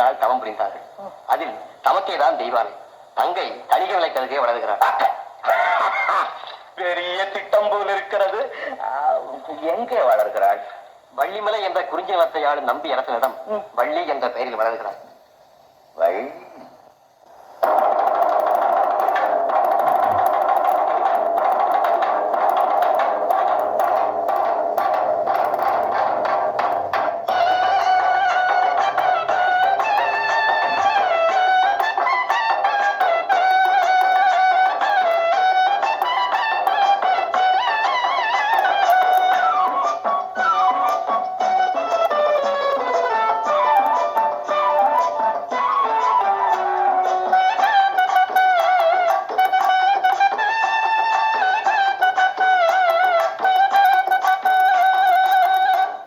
நாள் தவம் புரிந்தார்கள். அதில் தமக்கே தான் தெய்வானை தங்கை தணிகை கருகே வளர்கிறார். பெரிய திட்டம் போல் இருக்கிறது. எங்கே வளர்கிறாள்? வள்ளிமலை என்ற குறிஞ்சி நிலத்தை ஆளும் நம்பி அரசனிடம் வள்ளி என்ற பெயரில் வளர்கிறார். வள்ளி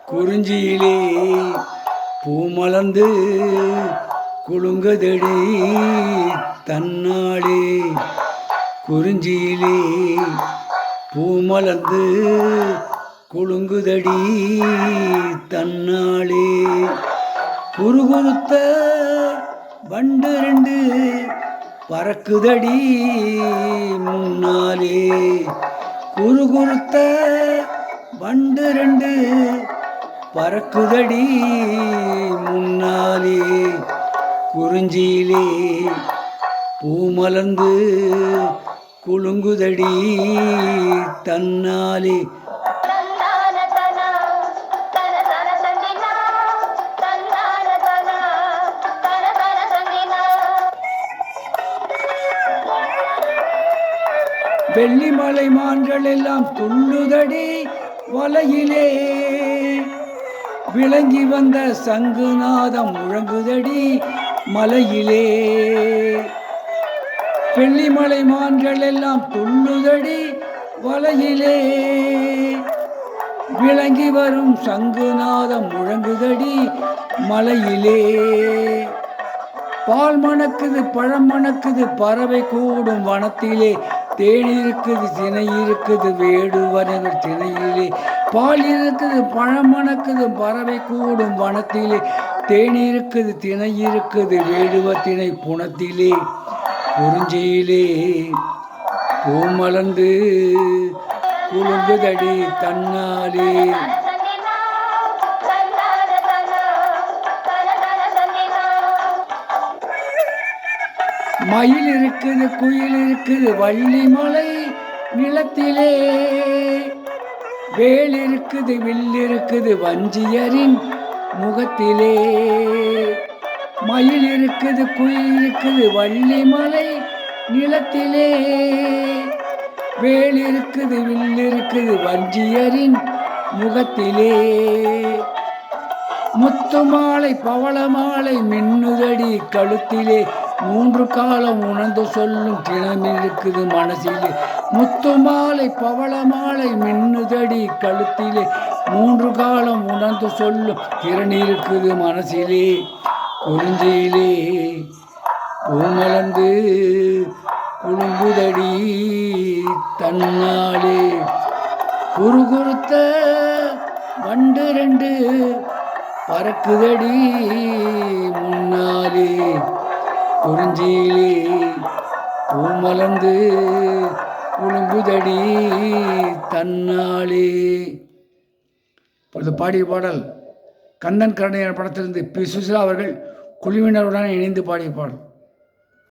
குறிஞ்சியிலே பூமலர்ந்து குலுங்குதடி தன்னாளே. குறிஞ்சியிலே பூமலர்ந்து குலுங்குதடி தன்னாளே. குறுகுறுத்த வண்டு ரெண்டு பறக்குதடி முன்னாலே. குறுகுறுத்த வண்டு ரெண்டு பறக்குதடி முன்னாலே. குறிஞ்சியிலே பூமலர்ந்து குலுங்குதடி தன்னாலே. வெள்ளிமலை மான்கள் எல்லாம் துள்ளுதடி வலையிலே. விளங்கி வந்த சங்குநாதம் முழங்குதடி மலையிலே. வெள்ளிமலை மான்கள் எல்லாம் துள்ளுதடி வலையிலே. விளங்கி வரும் சங்குநாதம் முழங்குதடி மலையிலே. பால் மணக்குது பழம் மணக்குது பறவை கூடும் வனத்திலே. தேன் இருக்குது திணை இருக்குது வேடுவனவர் திணையிலே. பால் இருக்குது பழம் மணக்குது பறவை கூடும் வனத்திலே. தேன் இருக்குது திணை இருக்குது வேடுவ திணை புனத்திலே. குறிஞ்சியிலே பூமலர்ந்து குலுங்குதடி தன்னாலே. மயில் இருக்குது குயில் இருக்குது வள்ளிமலை நிலத்திலே. வேல் இருக்குது வில் இருக்குது வஞ்சியரின் முகத்திலே. மயில் இருக்குது குயில் இருக்குது வள்ளிமலை நிலத்திலே. வேல் இருக்குது வில் இருக்குது வஞ்சியரின் முகத்திலே. முத்து மாலை பவள மாலை மின்னுதடி கழுத்திலே. மூன்று காலம் உணர்ந்து சொல்லும் தினம் இருக்குது மனசிலே. முத்து மாலை பவள மாலை மின்னுதடி கழுத்திலே. மூன்று காலம் உணர்ந்து சொல்லும் திறன் இருக்குது மனசிலே. குறிஞ்சியிலே பூமலர்ந்து குலுங்குதடி தன்னாலே. குறுகுறுத்த வண்டு ரெண்டு பறக்குதடி முன்னாலே. குறிஞ்சியிலே பூமலர்ந்து குலுங்குதடி தன்னாலே. பாடிய பாடல் கந்தன் கருணையான படத்திலிருந்து பி. சுசிலா அவர்கள் குழுவினருடன் இணைந்து பாடிய பாடல்.